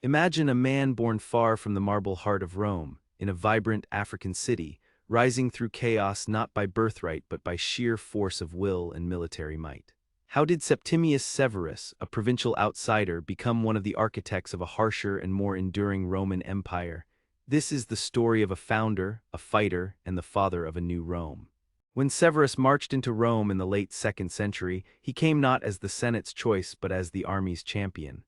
Imagine a man born far from the marble heart of Rome, in a vibrant African city, rising through chaos not by birthright but by sheer force of will and military might. How did Septimius Severus, a provincial outsider, become one of the architects of a harsher and more enduring Roman Empire? This is the story of a founder, a fighter, and the father of a new Rome. When Severus marched into Rome in the late 2nd century, he came not as the Senate's choice but as the army's champion.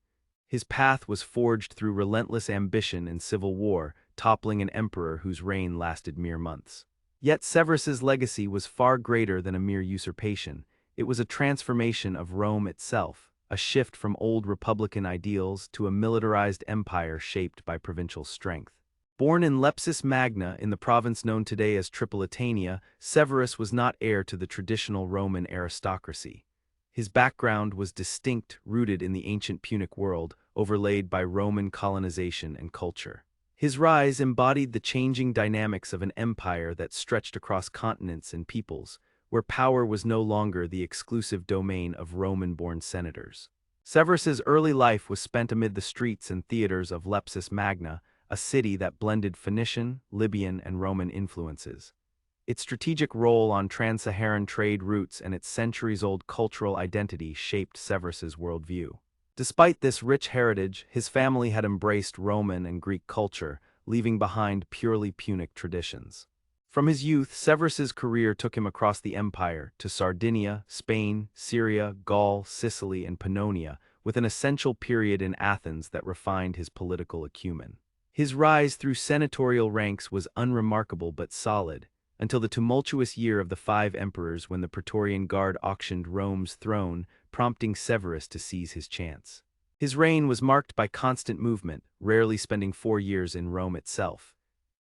His path was forged through relentless ambition and civil war, toppling an emperor whose reign lasted mere months. Yet Severus's legacy was far greater than a mere usurpation. It was a transformation of Rome itself, a shift from old republican ideals to a militarized empire shaped by provincial strength. Born in Lepsis Magna in the province known today as Tripolitania, Severus was not heir to the traditional Roman aristocracy. His background was distinct, rooted in the ancient Punic world, overlaid by Roman colonization and culture. His rise embodied the changing dynamics of an empire that stretched across continents and peoples, where power was no longer the exclusive domain of Roman-born senators. Severus's early life was spent amid the streets and theaters of Lepsis Magna, a city that blended Phoenician, Libyan, and Roman influences. Its strategic role on trans-Saharan trade routes and its centuries-old cultural identity shaped Severus's worldview. Despite this rich heritage, his family had embraced Roman and Greek culture, leaving behind purely Punic traditions. From his youth, Severus's career took him across the empire to Sardinia, Spain, Syria, Gaul, Sicily, and Pannonia, with an essential period in Athens that refined his political acumen. His rise through senatorial ranks was unremarkable but solid, until the tumultuous year of the 5 emperors when the Praetorian Guard auctioned Rome's throne, prompting Severus to seize his chance. His reign was marked by constant movement, rarely spending 4 years in Rome itself.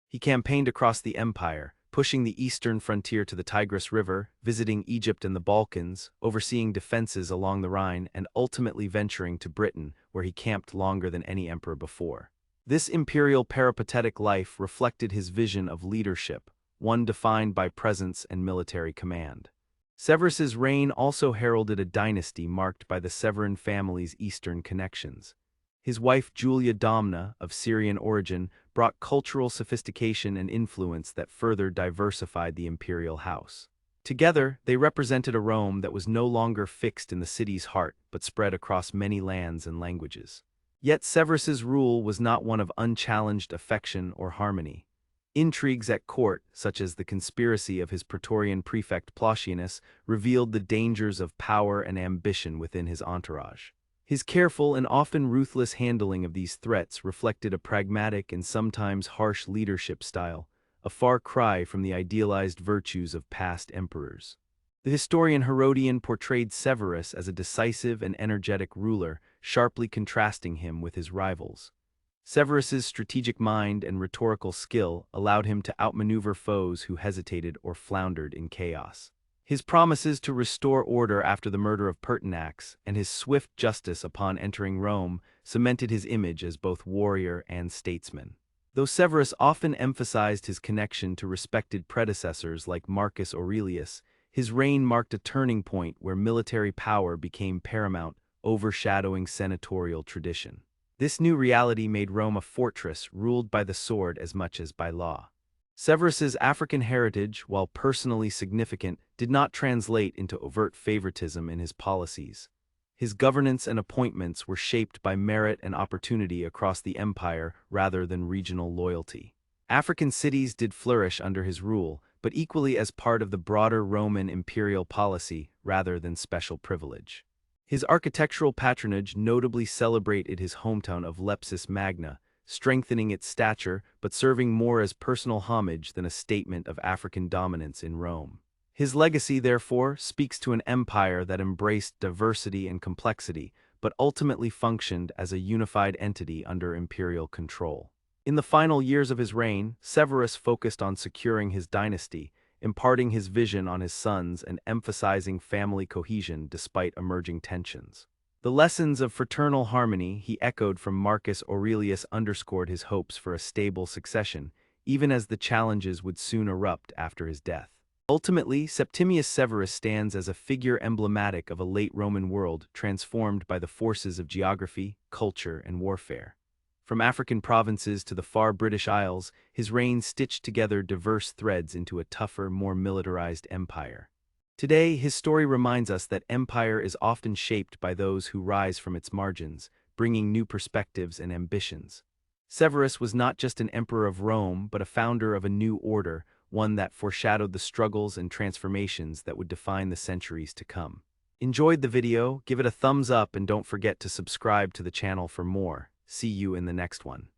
He campaigned across the empire, pushing the eastern frontier to the Tigris River, visiting Egypt and the Balkans, overseeing defenses along the Rhine, and ultimately venturing to Britain, where he camped longer than any emperor before. This imperial peripatetic life reflected his vision of leadership, one defined by presence and military command. Severus's reign also heralded a dynasty marked by the Severan family's eastern connections. His wife Julia Domna, of Syrian origin, brought cultural sophistication and influence that further diversified the imperial house. Together, they represented a Rome that was no longer fixed in the city's heart but spread across many lands and languages. Yet Severus's rule was not one of unchallenged affection or harmony. Intrigues at court, such as the conspiracy of his Praetorian prefect Plautianus, revealed the dangers of power and ambition within his entourage. His careful and often ruthless handling of these threats reflected a pragmatic and sometimes harsh leadership style, a far cry from the idealized virtues of past emperors. The historian Herodian portrayed Severus as a decisive and energetic ruler, sharply contrasting him with his rivals. Severus's strategic mind and rhetorical skill allowed him to outmaneuver foes who hesitated or floundered in chaos. His promises to restore order after the murder of Pertinax and his swift justice upon entering Rome cemented his image as both warrior and statesman. Though Severus often emphasized his connection to respected predecessors like Marcus Aurelius, his reign marked a turning point where military power became paramount, overshadowing senatorial tradition. This new reality made Rome a fortress ruled by the sword as much as by law. Severus's African heritage, while personally significant, did not translate into overt favoritism in his policies. His governance and appointments were shaped by merit and opportunity across the empire rather than regional loyalty. African cities did flourish under his rule, but equally as part of the broader Roman imperial policy rather than special privilege. His architectural patronage notably celebrated his hometown of Lepsis Magna, strengthening its stature but serving more as personal homage than a statement of African dominance in Rome. His legacy, therefore, speaks to an empire that embraced diversity and complexity, but ultimately functioned as a unified entity under imperial control. In the final years of his reign, Severus focused on securing his dynasty, imparting his vision on his sons and emphasizing family cohesion despite emerging tensions. The lessons of fraternal harmony he echoed from Marcus Aurelius underscored his hopes for a stable succession, even as the challenges would soon erupt after his death. Ultimately, Septimius Severus stands as a figure emblematic of a late Roman world transformed by the forces of geography, culture, and warfare. From African provinces to the far British Isles, his reign stitched together diverse threads into a tougher, more militarized empire. Today, his story reminds us that empire is often shaped by those who rise from its margins, bringing new perspectives and ambitions. Severus was not just an emperor of Rome, but a founder of a new order, one that foreshadowed the struggles and transformations that would define the centuries to come. Enjoyed the video? Give it a thumbs up and don't forget to subscribe to the channel for more. See you in the next one.